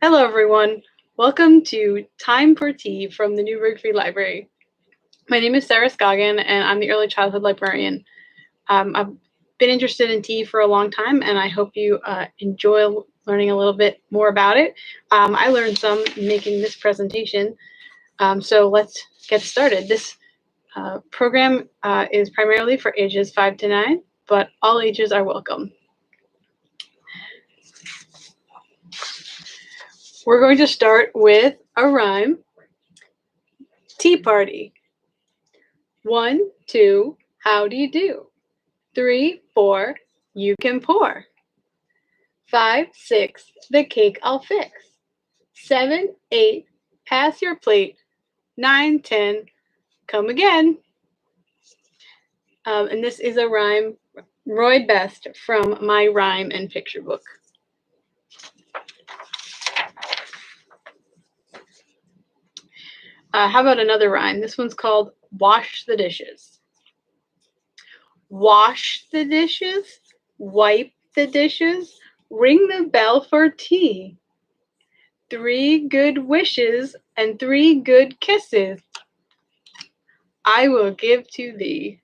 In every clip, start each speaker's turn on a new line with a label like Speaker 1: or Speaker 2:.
Speaker 1: Hello, everyone. Welcome to Time for Tea from the Newburgh Free Library. My name is Sarah Scoggin, and I'm the early childhood librarian. I've been interested in tea for a long time, and I hope you enjoy learning a little bit more about it. I learned some making this presentation, so let's get started. This program is primarily for ages 5 to 9, but all ages are welcome. We're going to start with a rhyme. Tea party. 1, 2, how do you do? 3, 4, you can pour. 5, 6, the cake I'll fix. 7, 8, pass your plate. 9, 10, come again. And this is a rhyme, Roy Best, from my rhyme and picture book. How about another rhyme? This one's called Wash the Dishes. Wash the dishes, wipe the dishes, ring the bell for tea. 3 good wishes and 3 good kisses I will give to thee.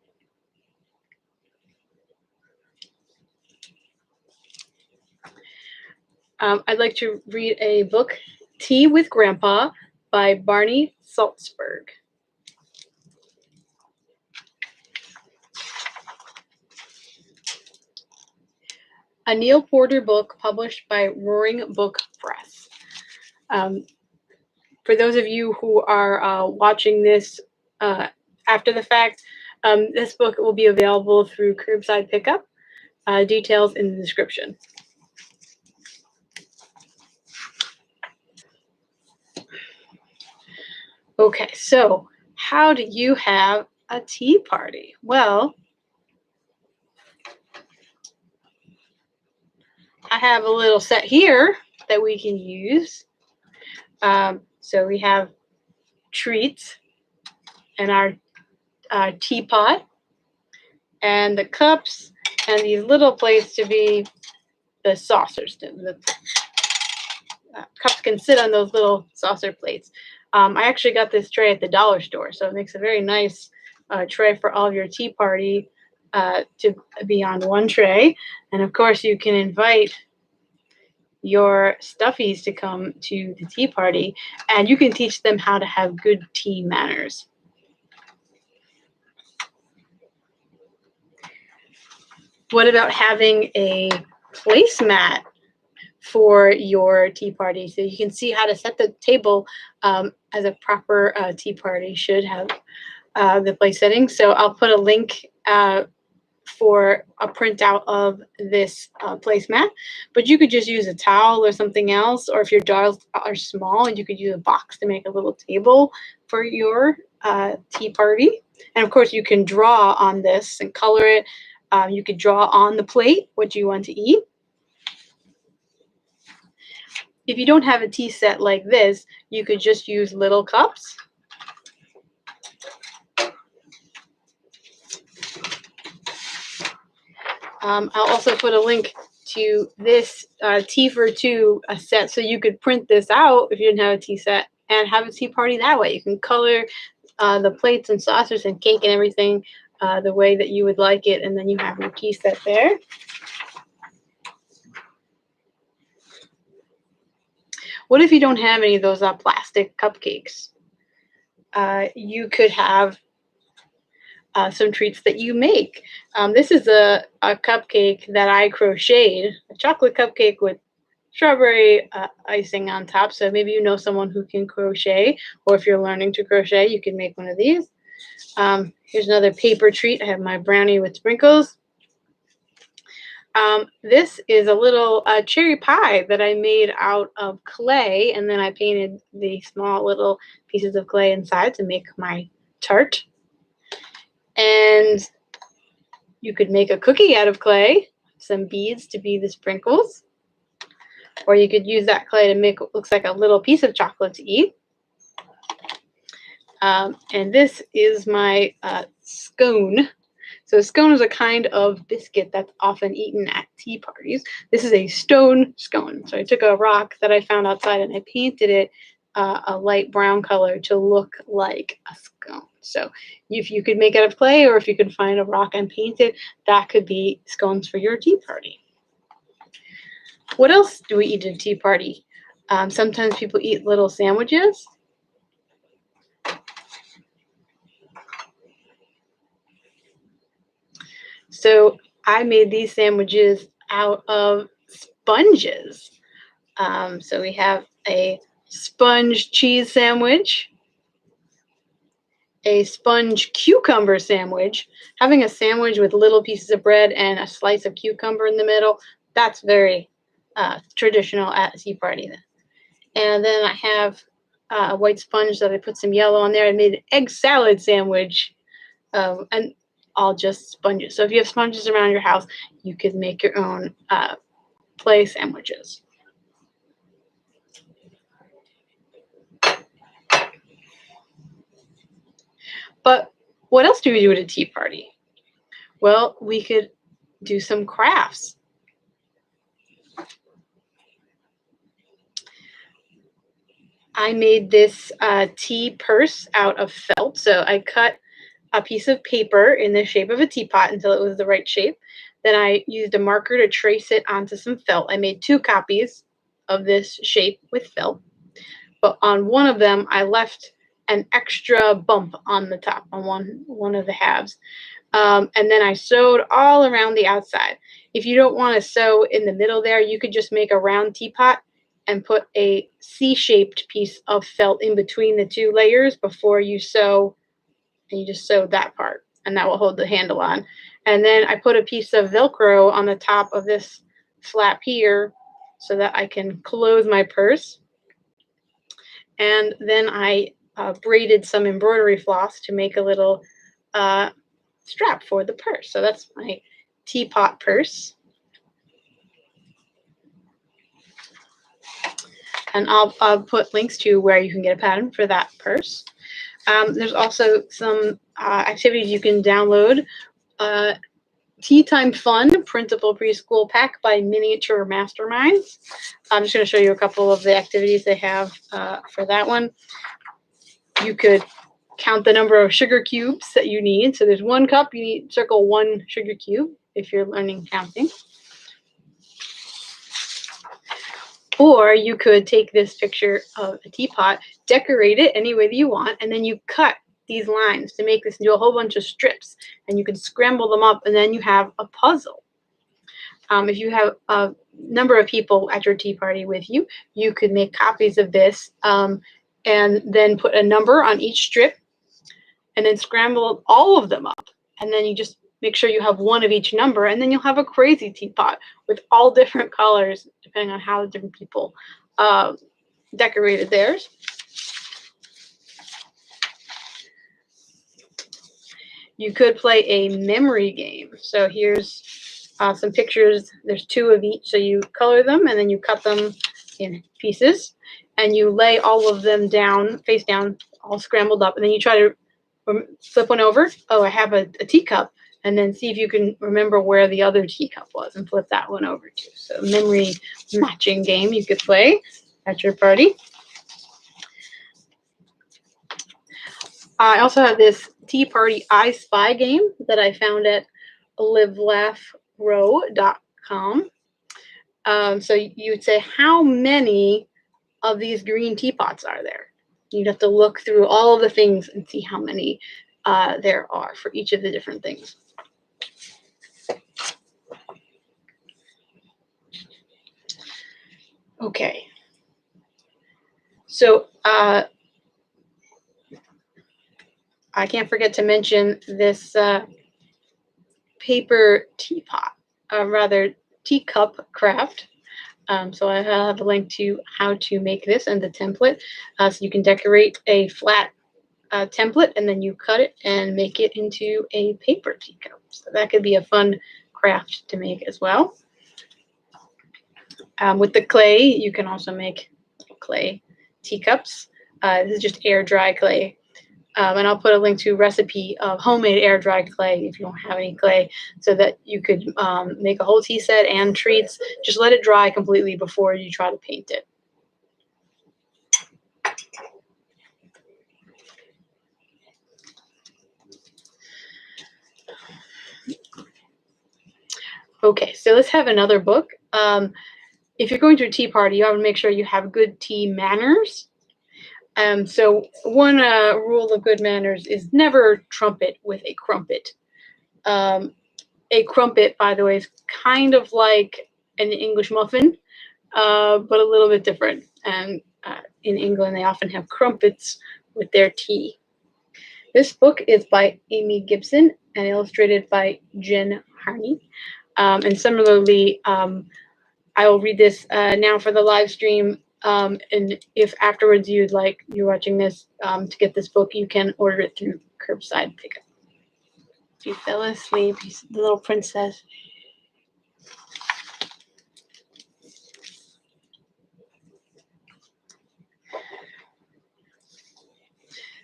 Speaker 1: I'd like to read a book, Tea with Grandpa by Barney Salzberg. A Neil Porter book published by Roaring Book Press. For those of you who are watching this after the fact, this book will be available through curbside pickup. Details in the description. Okay, so how do you have a tea party? Well, I have a little set here that we can use. So we have treats and our teapot and the cups and these little plates to be the saucers. The cups can sit on those little saucer plates. I actually got this tray at the dollar store, so it makes a very nice tray for all of your tea party to be on one tray. And of course, you can invite your stuffies to come to the tea party, and you can teach them how to have good tea manners. What about having a placemat for your tea party? So you can see how to set the table as a proper tea party should have the place setting. So I'll put a link for a printout of this placemat, but you could just use a towel or something else, or if your jars are small, you could use a box to make a little table for your tea party. And of course, you can draw on this and color it. You could draw on the plate what you want to eat. If you don't have a tea set like this, you could just use little cups. I'll also put a link to this tea for two set, so you could print this out if you didn't have a tea set and have a tea party that way. You can color the plates and saucers and cake and everything the way that you would like it, and then you have your tea set there. What if you don't have any of those plastic cupcakes? You could have some treats that you make. This is a cupcake that I crocheted, a chocolate cupcake with strawberry icing on top. So maybe you know someone who can crochet, or if you're learning to crochet, you can make one of these. Here's another paper treat. I have my brownie with sprinkles. This is a little cherry pie that I made out of clay, and then I painted the small little pieces of clay inside to make my tart. And you could make a cookie out of clay, some beads to be the sprinkles, or you could use that clay to make what looks like a little piece of chocolate to eat. And this is my scone So a scone is a kind of biscuit that's often eaten at tea parties. This is a stone scone. So I took a rock that I found outside and I painted it a light brown color to look like a scone. So if you could make it of clay, or if you could find a rock and paint it, that could be scones for your tea party. What else do we eat at a tea party? Sometimes people eat little sandwiches. So I made these sandwiches out of sponges. So we have a sponge cheese sandwich, a sponge cucumber sandwich. Having a sandwich with little pieces of bread and a slice of cucumber in the middle, that's very traditional at a tea party. And then I have a white sponge that I put some yellow on there. I made an egg salad sandwich, and all just sponges. So if you have sponges around your house, you could make your own clay sandwiches. But what else do we do at a tea party? Well, we could do some crafts. I made this tea purse out of felt. So I cut a piece of paper in the shape of a teapot until it was the right shape. Then I used a marker to trace it onto some felt. I made 2 copies of this shape with felt. But on one of them, I left an extra bump on the top, on one of the halves. And then I sewed all around the outside. If you don't want to sew in the middle there, you could just make a round teapot and put a C-shaped piece of felt in between the 2 layers before you sew, and you just sew that part, and that will hold the handle on. And then I put a piece of Velcro on the top of this flap here so that I can close my purse. And then I braided some embroidery floss to make a little strap for the purse. So that's my teapot purse. And I'll put links to where you can get a pattern for that purse. There's also some activities you can download. Tea Time Fun Printable Preschool Pack by Miniature Masterminds. I'm just going to show you a couple of the activities they have for that one. You could count the number of sugar cubes that you need. So there's 1 cup, you need circle 1 sugar cube if you're learning counting. Or you could take this picture of a teapot, decorate it any way that you want, and then you cut these lines to make this into a whole bunch of strips, and you can scramble them up, and then you have a puzzle. If you have a number of people at your tea party with you, you could make copies of this and then put a number on each strip and then scramble all of them up. And then you just make sure you have 1 of each number, and then you'll have a crazy teapot with all different colors, depending on how different people decorated theirs. You could play a memory game. So here's some pictures. There's 2 of each. So you color them, and then you cut them in pieces, and you lay all of them down, face down, all scrambled up, and then you try to flip one over. Oh, I have a teacup. And then see if you can remember where the other teacup was and flip that one over too. So memory matching game you could play at your party. I also have this Tea Party I Spy game that I found at livelaughrow.com. So you would say, how many of these green teapots are there? You'd have to look through all of the things and see how many there are for each of the different things. Okay. So I can't forget to mention this paper teapot, rather teacup craft. So I have a link to how to make this and the template. So you can decorate a flat template, and then you cut it and make it into a paper teacup. So that could be a fun craft to make as well. With the clay, you can also make clay teacups. This is just air dry clay. And I'll put a link to a recipe of homemade air dried clay if you don't have any clay, so that you could make a whole tea set and treats. Just let it dry completely before you try to paint it. Okay, so let's have another book. If you're going to a tea party, you have to make sure you have good tea manners. So one rule of good manners is never trumpet with a crumpet. A crumpet, by the way, is kind of like an English muffin, but a little bit different. And in England, they often have crumpets with their tea. This book is by Amy Gibson and illustrated by Jen Harney. And similarly, I will read this now for the live stream. And if afterwards you're watching this to get this book, you can order it through curbside pickup. She fell asleep, the little princess.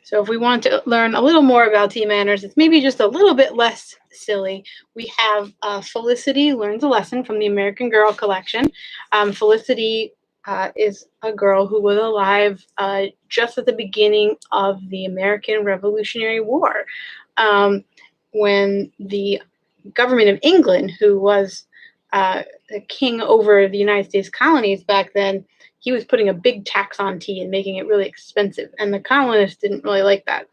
Speaker 1: So if we want to learn a little more about tea manners, it's maybe just a little bit less silly. We have Felicity Learns a Lesson from the American Girl collection. Felicity is a girl who was alive just at the beginning of the American Revolutionary War, when the government of England, who was the king over the United States colonies back then, he was putting a big tax on tea and making it really expensive. And the colonists didn't really like that.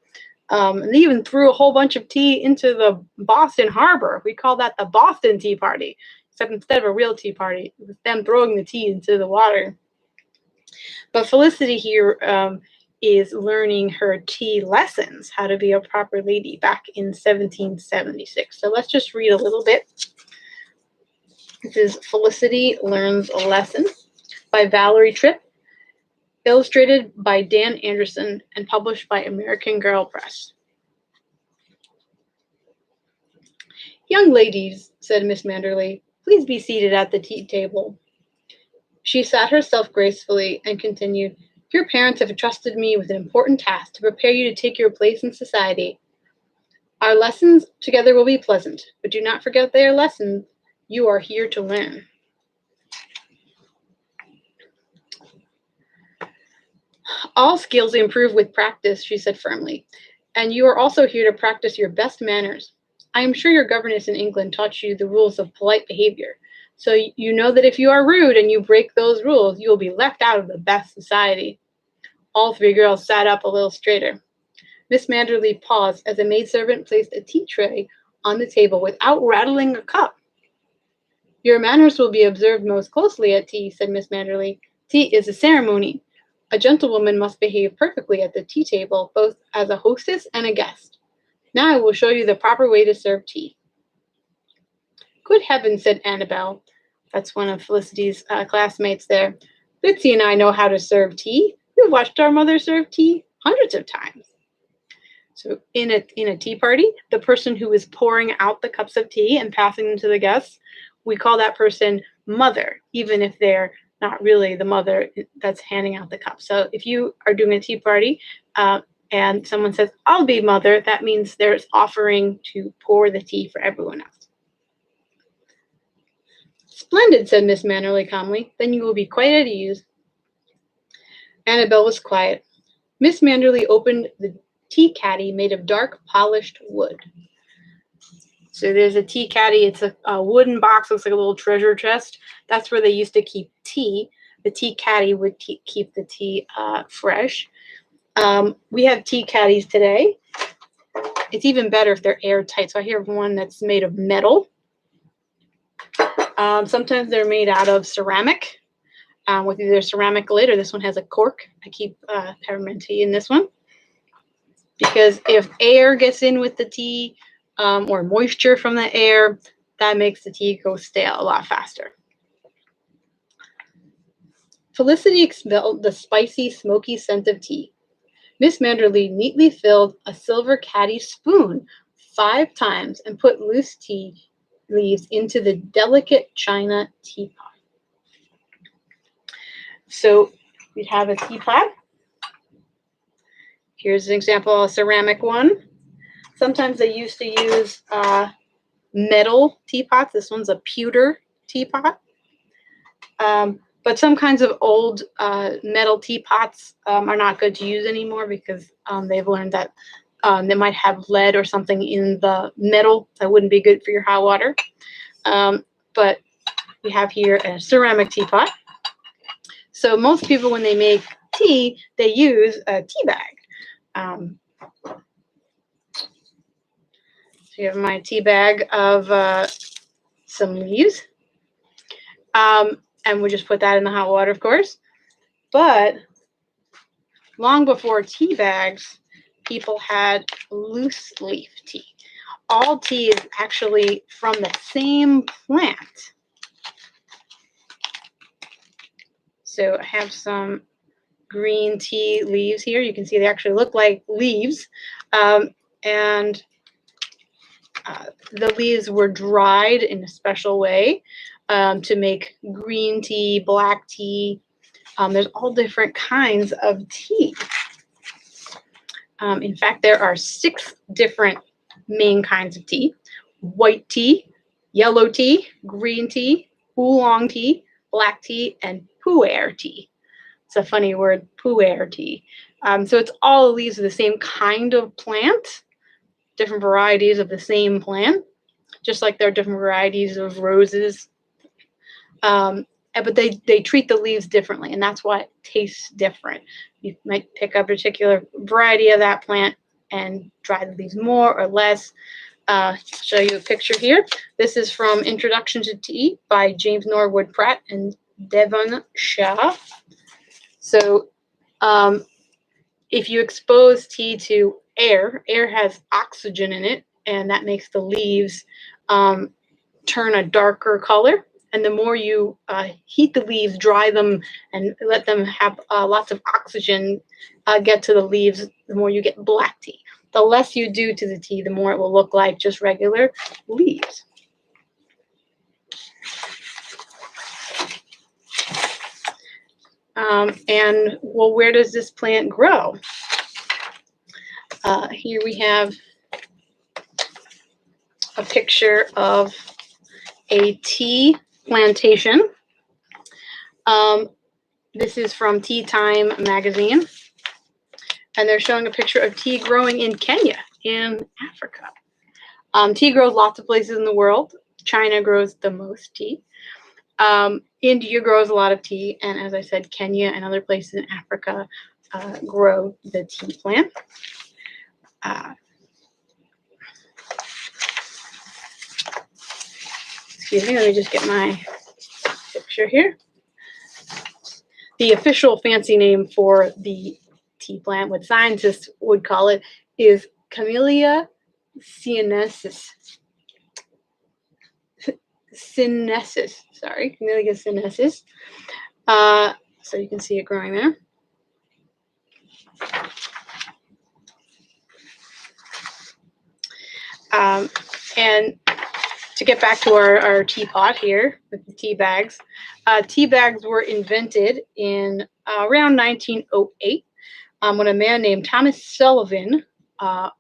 Speaker 1: And they even threw a whole bunch of tea into the Boston Harbor. We call that the Boston Tea Party, except instead of a real tea party, it was them throwing the tea into the water. But Felicity here is learning her tea lessons, how to be a proper lady, back in 1776. So let's just read a little bit. This is Felicity Learns a Lesson by Valerie Tripp, illustrated by Dan Anderson, and published by American Girl Press. "Young ladies," said Miss Manderley, "please be seated at the tea table." She sat herself gracefully and continued, "Your parents have entrusted me with an important task to prepare you to take your place in society. Our lessons together will be pleasant, but do not forget they are lessons you are here to learn." "All skills improve with practice," she said firmly, "and you are also here to practice your best manners. I am sure your governess in England taught you the rules of polite behavior, so you know that if you are rude and you break those rules, you will be left out of the best society." All three girls sat up a little straighter. Miss Manderley paused as a maidservant placed a tea tray on the table without rattling a cup. "Your manners will be observed most closely at tea," said Miss Manderley. "Tea is a ceremony. A gentlewoman must behave perfectly at the tea table, both as a hostess and a guest. Now I will show you the proper way to serve tea." "Good heavens," said Annabelle. That's one of Felicity's classmates there. "Bitsy and I know how to serve tea. We've watched our mother serve tea hundreds of times." So in a tea party, the person who is pouring out the cups of tea and passing them to the guests, we call that person mother, even if they're not really the mother that's handing out the cup. So if you are doing a tea party and someone says, "I'll be mother," that means there's offering to pour the tea for everyone else. "Splendid," said Miss Mannerly calmly. "Then you will be quite at ease." Annabelle was quiet. Miss Manderley opened the tea caddy made of dark polished wood. So there's a tea caddy. It's a wooden box, looks like a little treasure chest. That's where they used to keep tea. The tea caddy would keep the tea fresh. We have tea caddies today. It's even better if they're airtight. So I have one that's made of metal. Sometimes they're made out of ceramic with either ceramic lid, or this one has a cork. I keep peppermint tea in this one, because if air gets in with the tea, or moisture from the air, that makes the tea go stale a lot faster. Felicity expelled the spicy, smoky scent of tea. Miss Manderley neatly filled a silver caddy spoon 5 times and put loose tea leaves into the delicate china teapot. So we'd have a teapot, Here's an example of a ceramic one. Sometimes they used to use metal teapots. This one's a pewter teapot. But some kinds of old metal teapots are not good to use anymore because they've learned that they might have lead or something in the metal that wouldn't be good for your hot water. But we have here a ceramic teapot. So most people, when they make tea, they use a tea bag. So you have my tea bag of some leaves. And we just put that in the hot water, of course. But long before tea bags, people had loose leaf tea. All tea is actually from the same plant. So I have some green tea leaves here. You can see they actually look like leaves. And the leaves were dried in a special way to make green tea, black tea. There's all different kinds of tea. In fact, there are 6 different main kinds of tea: white tea, yellow tea, green tea, oolong tea, black tea, and pu'er tea. It's a funny word, pu'er tea. So it's all the leaves of the same kind of plant, different varieties of the same plant, just like there are different varieties of roses. But they treat the leaves differently, and that's why it tastes different. You might pick a particular variety of that plant and dry the leaves more or less. Show you a picture here. This is from Introduction to Tea by James Norwood Pratt and Devon Shah. So if you expose tea to air has oxygen in it, and that makes the leaves turn a darker color. And the more you heat the leaves, dry them, and let them have lots of oxygen get to the leaves, the more you get black tea. The less you do to the tea, the more it will look like just regular leaves. And well, where does this plant grow? Here we have a picture of a tea plantation. This is from Tea Time magazine, and they're showing a picture of tea growing in Kenya, in Africa. Tea grows lots of places in the world. China grows the most tea. India grows a lot of tea, and as I said, Kenya and other places in Africa grow the tea plant. Excuse me, let me just get my picture here. The official fancy name for the tea plant, what scientists would call it, is Camellia sinensis. Camellia sinensis. So you can see it growing there. And to get back to our teapot here with the tea bags were invented in around 1908 when a man named Thomas Sullivan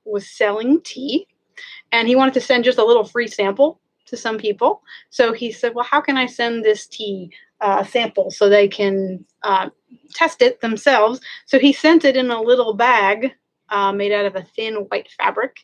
Speaker 1: was selling tea, and he wanted to send just a little free sample to some people. So he said, well, how can I send this tea sample so they can test it themselves? So he sent it in a little bag made out of a thin white fabric.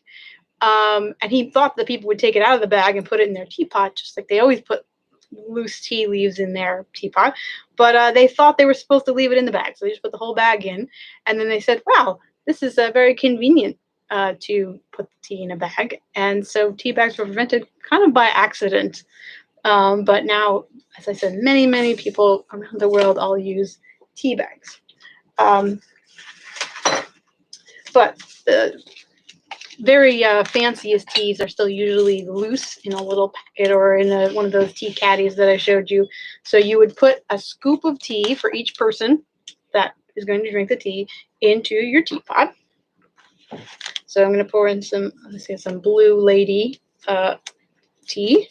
Speaker 1: And he thought that people would take it out of the bag and put it in their teapot, just like they always put loose tea leaves in their teapot. But they thought they were supposed to leave it in the bag. So they just put the whole bag in. And then they said, wow, this is very convenient to put the tea in a bag. And so tea bags were invented kind of by accident. But now, as I said, many, many people around the world all use tea bags. But the very fanciest teas are still usually loose in a little packet or in one of those tea caddies that I showed you. So you would put a scoop of tea for each person that is going to drink the tea into your teapot. So I'm going to pour in some, let's say, some Blue Lady tea.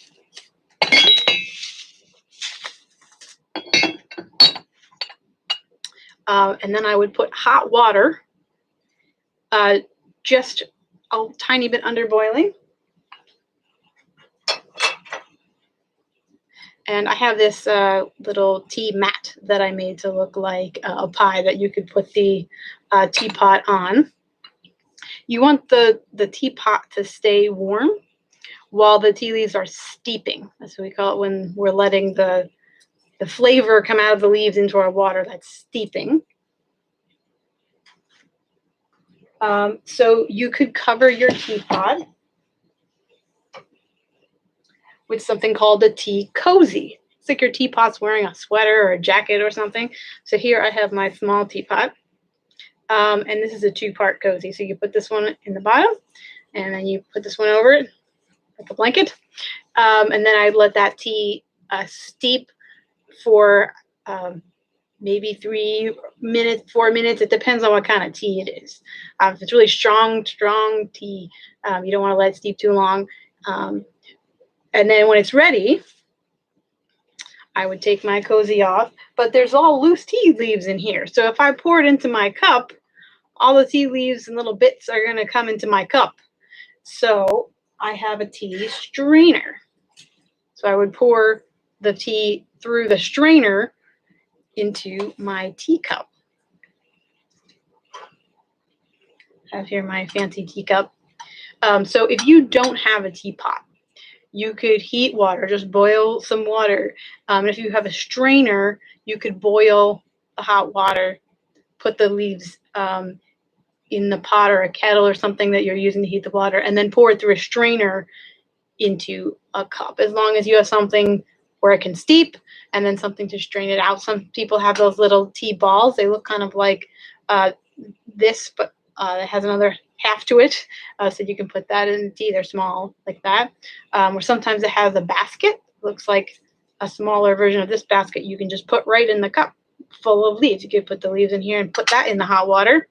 Speaker 1: And then I would put hot water just a tiny bit under boiling. And I have this little tea mat that I made to look like a pie that you could put the teapot on. You want the teapot to stay warm while the tea leaves are steeping. That's what we call it when we're letting the flavor come out of the leaves into our water. That's steeping. So you could cover your teapot with something called a tea cozy. It's like your teapot's wearing a sweater or a jacket or something. So here I have my small teapot. And this is a 2-part cozy. So you put this one in the bottom, and then you put this one over it like a blanket. And then I let that tea steep for maybe 3 minutes, 4 minutes. It depends on what kind of tea it is. If it's really strong tea, you don't want to let it steep too long. And then when it's ready, I would take my cozy off. But there's all loose tea leaves in here. So if I pour it into my cup, all the tea leaves and little bits are going to come into my cup. So I have a tea strainer. So I would pour the tea through the strainer into my teacup. I have here my fancy teacup. So if you don't have a teapot, you could heat water, just boil some water. If you have a strainer, you could boil the hot water, put the leaves in the pot or a kettle or something that you're using to heat the water, and then pour it through a strainer into a cup, as long as you have something where it can steep and then something to strain it out. Some people have those little tea balls. They look kind of like this, but it has another half to it, so you can put that in the tea. They're small like that. Or sometimes it has a basket. Looks like a smaller version of this basket. You can just put right in the cup full of leaves. You could put the leaves in here and put that in the hot water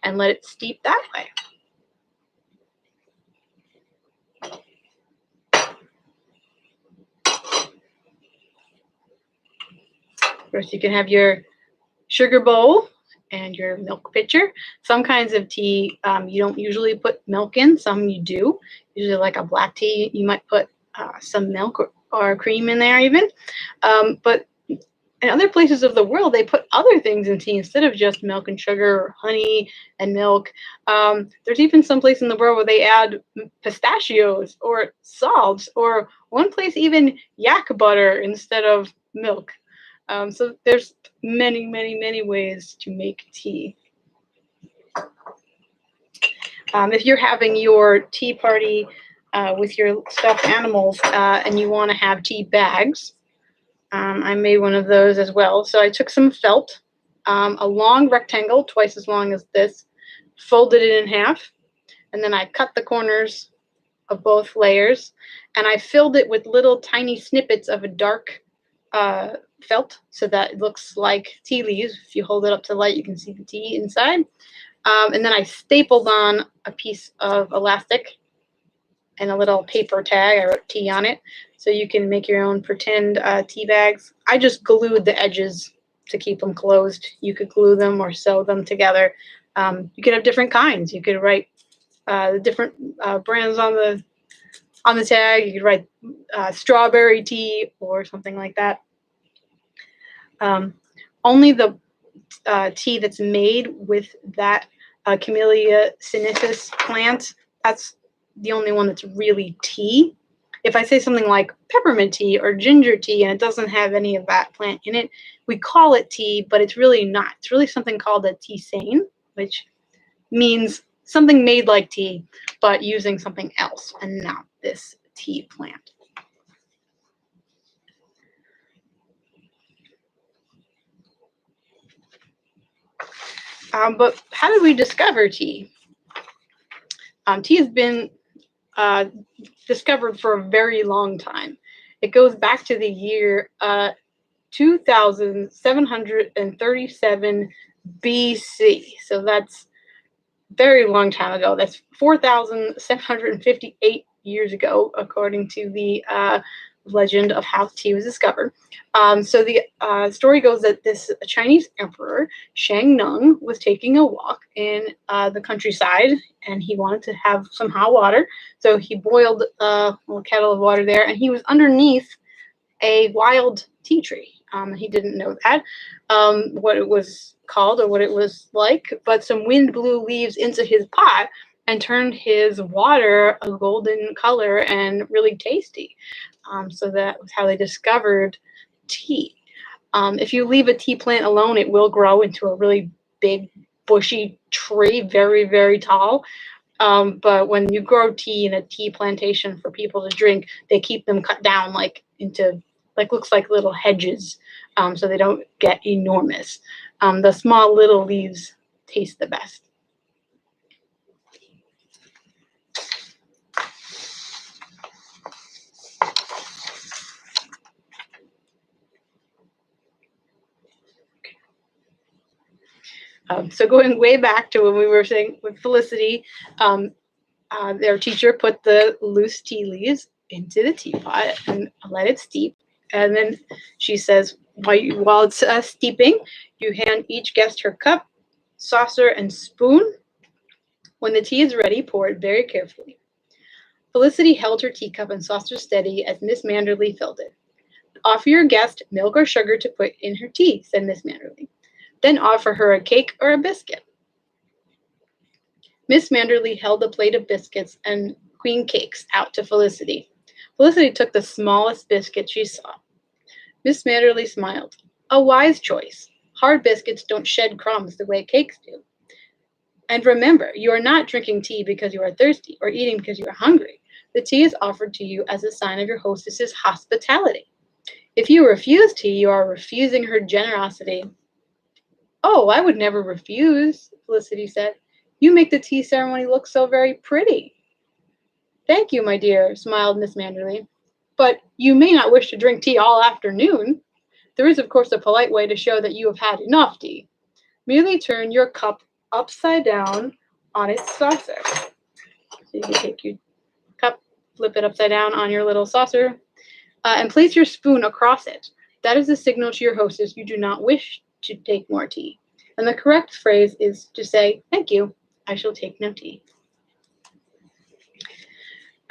Speaker 1: and let it steep that way. First, you can have your sugar bowl and your milk pitcher. Some kinds of tea you don't usually put milk in. Some you do. Usually like a black tea, you might put some milk or cream in there even. But in other places of the world, they put other things in tea instead of just milk and sugar or honey and milk. There's even some place in the world where they add pistachios or salt, or one place even yak butter instead of milk. So there's many, many, many ways to make tea. If you're having your tea party with your stuffed animals and you want to have tea bags, I made one of those as well. So I took some felt, a long rectangle, twice as long as this, folded it in half, and then I cut the corners of both layers, and I filled it with little tiny snippets of a dark felt so that it looks like tea leaves. If you hold it up to light, you can see the tea inside. And then I stapled on a piece of elastic and a little paper tag. I wrote tea on it. So you can make your own pretend tea bags. I just glued the edges to keep them closed. You could glue them or sew them together. You could have different kinds. You could write the different brands on the tag. You could write strawberry tea or something like that. Only the tea that's made with that Camellia sinensis plant, that's the only one that's really tea. If I say something like peppermint tea or ginger tea and it doesn't have any of that plant in it, we call it tea, but it's really not. It's really something called a tisane, which means something made like tea, but using something else and not this tea plant. But how did we discover tea? Tea has been discovered for a very long time. It goes back to the year 2737 BC. So that's a very long time ago. That's 4,758 years ago, according to the legend of how tea was discovered. So the story goes that this Chinese emperor, Shang Nung, was taking a walk in the countryside, and he wanted to have some hot water. So he boiled a little kettle of water there, and he was underneath a wild tea tree. He didn't know that, what it was called or what it was like, but some wind blew leaves into his pot and turned his water a golden color and really tasty. So that was how they discovered tea. If you leave a tea plant alone, it will grow into a really big, bushy tree, very, very tall. But when you grow tea in a tea plantation for people to drink, they keep them cut down into looks like little hedges, so they don't get enormous. The small little leaves taste the best. So going way back to when we were saying with Felicity, their teacher put the loose tea leaves into the teapot and let it steep. And then she says, while it's steeping, you hand each guest her cup, saucer, and spoon. When the tea is ready, pour it very carefully. Felicity held her teacup and saucer steady as Miss Manderly filled it. Offer your guest milk or sugar to put in her tea, said Miss Manderly. Then offer her a cake or a biscuit. Miss Manderly held a plate of biscuits and queen cakes out to Felicity. Felicity took the smallest biscuit she saw. Miss Manderly smiled. A wise choice. Hard biscuits don't shed crumbs the way cakes do. And remember, you are not drinking tea because you are thirsty or eating because you are hungry. The tea is offered to you as a sign of your hostess's hospitality. If you refuse tea, you are refusing her generosity. Oh, I would never refuse, Felicity said. You make the tea ceremony look so very pretty. Thank you, my dear, smiled Miss Manderly. But you may not wish to drink tea all afternoon. There is, of course, a polite way to show that you have had enough tea. Merely turn your cup upside down on its saucer. So you can take your cup, flip it upside down on your little saucer, and place your spoon across it. That is a signal to your hostess you do not wish to take more tea. And the correct phrase is to say, thank you, I shall take no tea.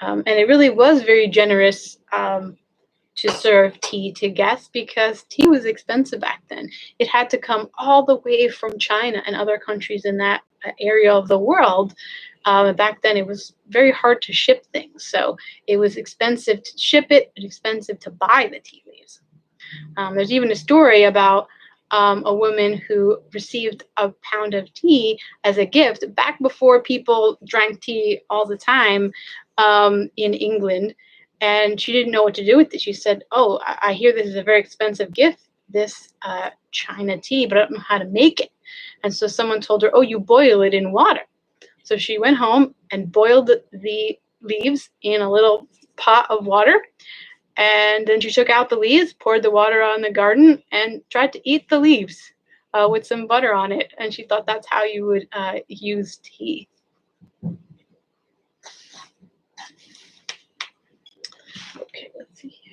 Speaker 1: And it really was very generous to serve tea to guests because tea was expensive back then. It had to come all the way from China and other countries in that area of the world. Back then, it was very hard to ship things. So it was expensive to ship it and expensive to buy the tea leaves. There's even a story about a woman who received a pound of tea as a gift back before people drank tea all the time in England. And she didn't know what to do with it. She said, oh, I hear this is a very expensive gift, this China tea, but I don't know how to make it. And so someone told her, oh, you boil it in water. So she went home and boiled the leaves in a little pot of water. And then she took out the leaves, poured the water on the garden, and tried to eat the leaves with some butter on it. And she thought that's how you would use tea. Okay, let's see here.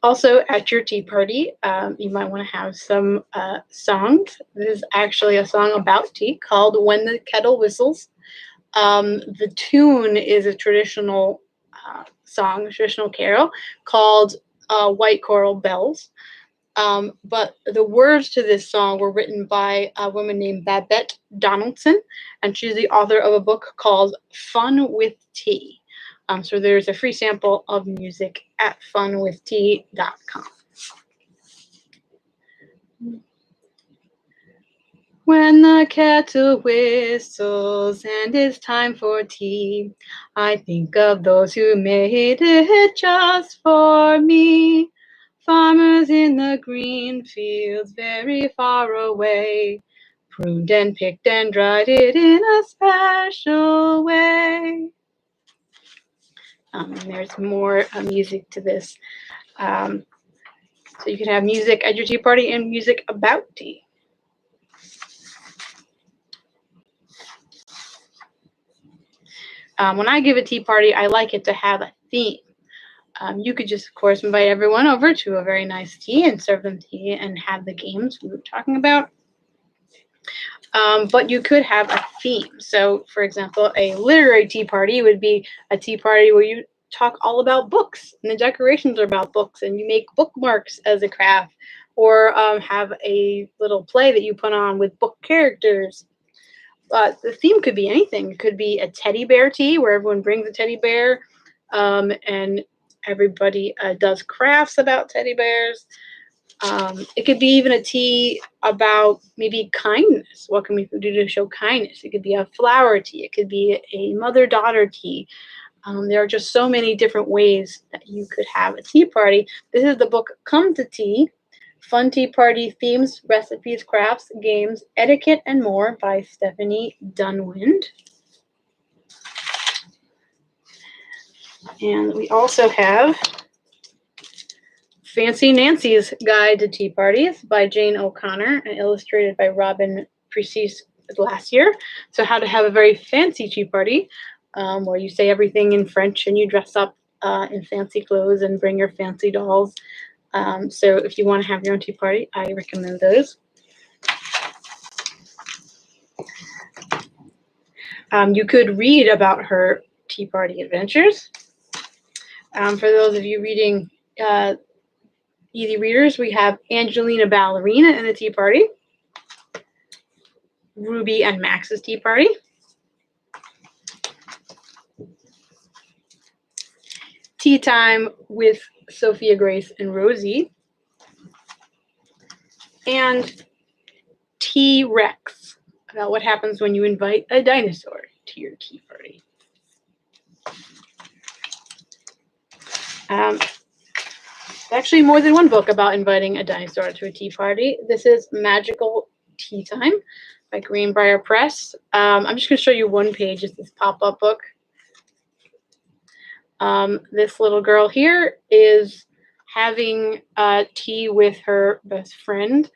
Speaker 1: Also, at your tea party, you might want to have some songs. This is actually a song about tea called When the Kettle Whistles. The tune is a traditional song, a traditional carol called White Coral Bells. But the words to this song were written by a woman named Babette Donaldson, and she's the author of a book called Fun with Tea. So there's a free sample of music at funwithtea.com. When the kettle whistles and it's time for tea, I think of those who made it just for me. Farmers in the green fields very far away, pruned and picked and dried it in a special way. And there's more music to this So you can have music at your tea party and music about tea. When I give a tea party, I like it to have a theme. You could just, of course, invite everyone over to a very nice tea and serve them tea and have the games we were talking about. But you could have a theme. So, for example, a literary tea party would be a tea party where you talk all about books and the decorations are about books and you make bookmarks as a craft, or have a little play that you put on with book characters. The theme could be anything. It could be a teddy bear tea where everyone brings a teddy bear, and everybody does crafts about teddy bears. It could be even a tea about maybe kindness. What can we do to show kindness? It could be a flower tea. It could be a mother-daughter tea. There are just so many different ways that you could have a tea party. This is the book Come to Tea, Fun Tea Party Themes, Recipes, Crafts, Games, Etiquette, and More by Stephanie Dunwind. And we also have Fancy Nancy's Guide to Tea Parties by Jane O'Connor and illustrated by Robin Precis last year. So how to have a very fancy tea party, where you say everything in French and you dress up in fancy clothes and bring your fancy dolls. So if you want to have your own tea party, I recommend those. You could read about her tea party adventures. For those of you reading easy readers, we have Angelina Ballerina and the Tea Party, Ruby and Max's Tea Party, Tea Time with Sophia, Grace, and Rosie, and T-Rex, about what happens when you invite a dinosaur to your tea party. Actually, more than one book about inviting a dinosaur to a tea party. This is Magical Tea Time by Greenbrier Press. I'm just going to show you one page. It's this pop-up book. This little girl here is having tea with her best friend,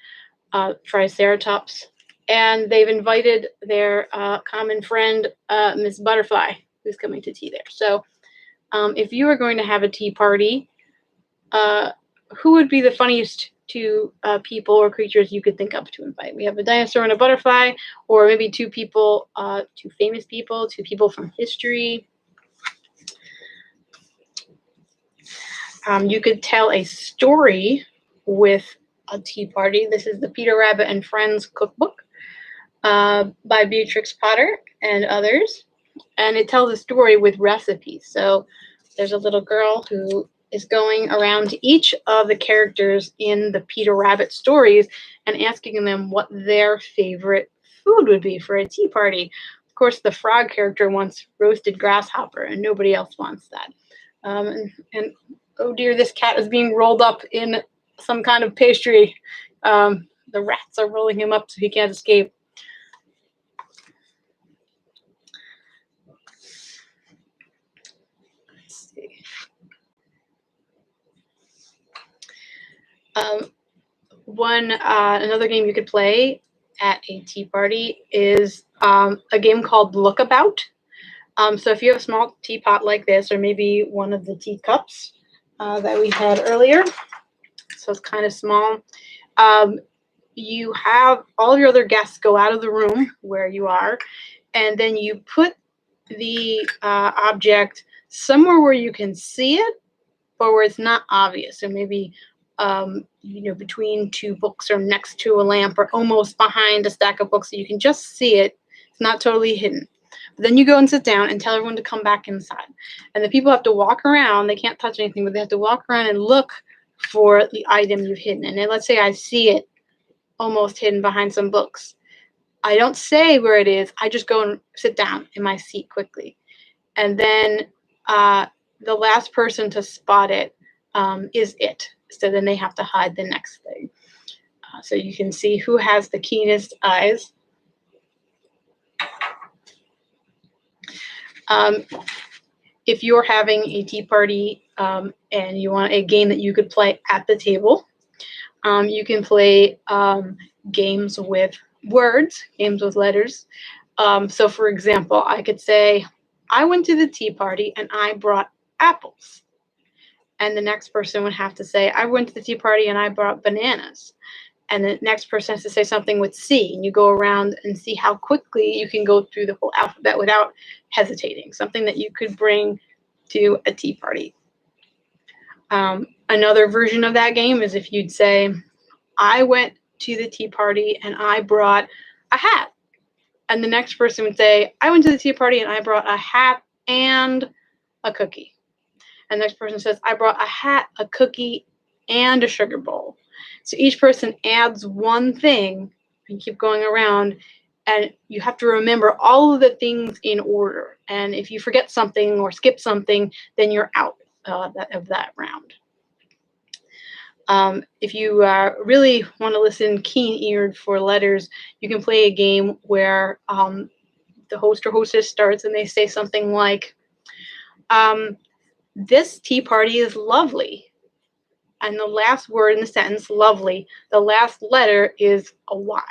Speaker 1: Triceratops, and they've invited their common friend, Miss Butterfly, who's coming to tea there. So if you were going to have a tea party, who would be the funniest two people or creatures you could think of to invite? We have a dinosaur and a butterfly, or maybe two people, two famous people, two people from history. You could tell a story with a tea party. This is the Peter Rabbit and Friends Cookbook by Beatrix Potter and others. And it tells a story with recipes. So there's a little girl who is going around to each of the characters in the Peter Rabbit stories and asking them what their favorite food would be for a tea party. Of course, the frog character wants roasted grasshopper, and nobody else wants that. And oh dear, this cat is being rolled up in some kind of pastry. The rats are rolling him up so he can't escape. Let's see. Another game you could play at a tea party is a game called Lookabout. So if you have a small teapot like this, or maybe one of the teacups that we had earlier, so it's kind of small, you have all your other guests go out of the room where you are, and then you put the object somewhere where you can see it, or where it's not obvious. So maybe between two books, or next to a lamp, or almost behind a stack of books, so you can just see it. It's not totally hidden. But then you go and sit down and tell everyone to come back inside. And the people have to walk around. They can't touch anything, but they have to walk around and look for the item you've hidden. And then let's say I see it almost hidden behind some books. I don't say where it is. I just go and sit down in my seat quickly. And then the last person to spot it is it. So then they have to hide the next thing. So you can see who has the keenest eyes. If you're having a tea party and you want a game that you could play at the table. You can play games with words, games with letters. So for example, I could say, I went to the tea party and I brought apples. And the next person would have to say, I went to the tea party and I brought bananas. And the next person has to say something with C. And you go around and see how quickly you can go through the whole alphabet without hesitating, something that you could bring to a tea party. Another version of that game is if you'd say, I went to the tea party and I brought a hat. And the next person would say, I went to the tea party and I brought a hat and a cookie. And the next person says, I brought a hat, a cookie, and a sugar bowl. So each person adds one thing and keep going around. And you have to remember all of the things in order. And if you forget something or skip something, then you're out of that round. If you really want to listen keen-eared for letters, you can play a game where the host or hostess starts and they say something like, this tea party is lovely. And the last word in the sentence, lovely, the last letter is a Y.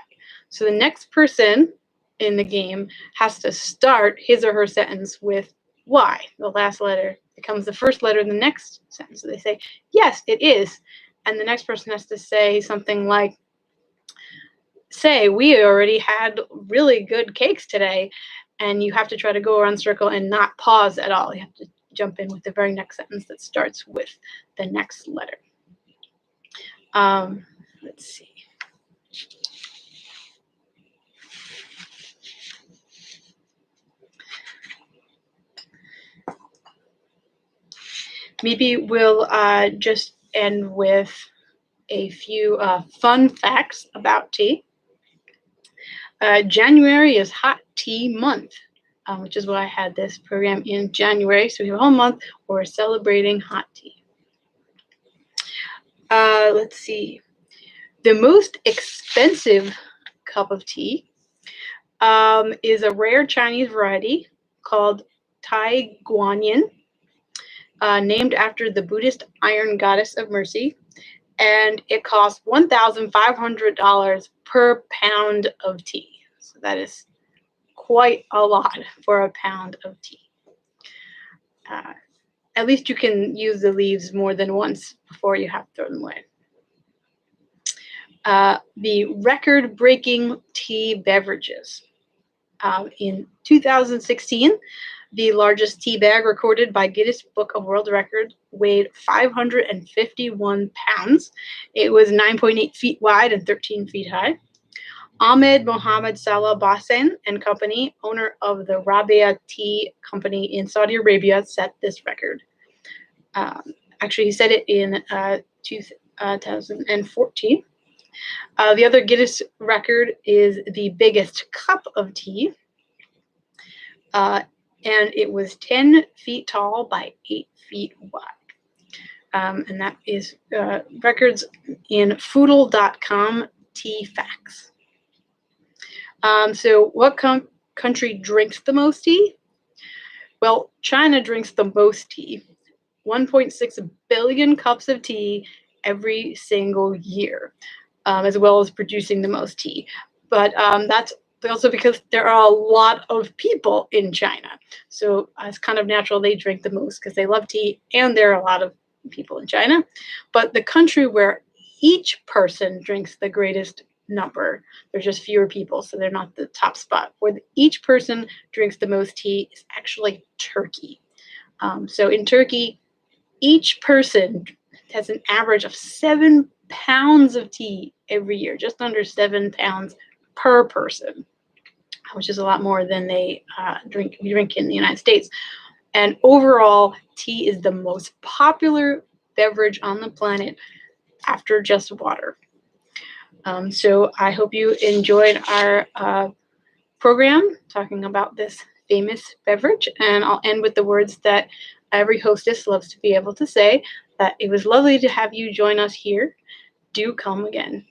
Speaker 1: So the next person in the game has to start his or her sentence with Y. The last letter becomes the first letter in the next sentence. So they say, yes, it is. And the next person has to say something like, say, we already had really good cakes today. And you have to try to go around the circle and not pause at all. You have to jump in with the very next sentence that starts with the next letter. Let's see. Maybe we'll just end with a few fun facts about tea. January is hot tea month, which is why I had this program in January. So we have a whole month where we're celebrating hot tea. Let's see. The most expensive cup of tea is a rare Chinese variety called Tai Guanyin, named after the Buddhist iron goddess of mercy. And it costs $1,500 per pound of tea. So that is quite a lot for a pound of tea. At least you can use the leaves more than once before you have to throw them away. The record-breaking tea beverages. In 2016, the largest tea bag recorded by Guinness Book of World Records weighed 551 pounds. It was 9.8 feet wide and 13 feet high. Ahmed Mohammed Salah Bahrain and Company, owner of the Rabia Tea Company in Saudi Arabia, set this record. Actually, he set it in 2014. The other Guinness record is the biggest cup of tea. And it was 10 feet tall by 8 feet wide. And that is records in Foodle.com tea facts. So what country drinks the most tea? Well, China drinks the most tea, 1.6 billion cups of tea every single year, as well as producing the most tea. But that's also because there are a lot of people in China. So it's kind of natural they drink the most because they love tea and there are a lot of people in China. But the country where each person drinks the greatest number, there's just fewer people, so they're not the top spot. Where each person drinks the most tea is actually Turkey. So in Turkey, each person has an average of 7 pounds of tea every year, just under 7 pounds per person, which is a lot more than we drink in the United States. And overall, tea is the most popular beverage on the planet after just water. So I hope you enjoyed our program talking about this famous beverage. And I'll end with the words that every hostess loves to be able to say, that it was lovely to have you join us here. Do come again.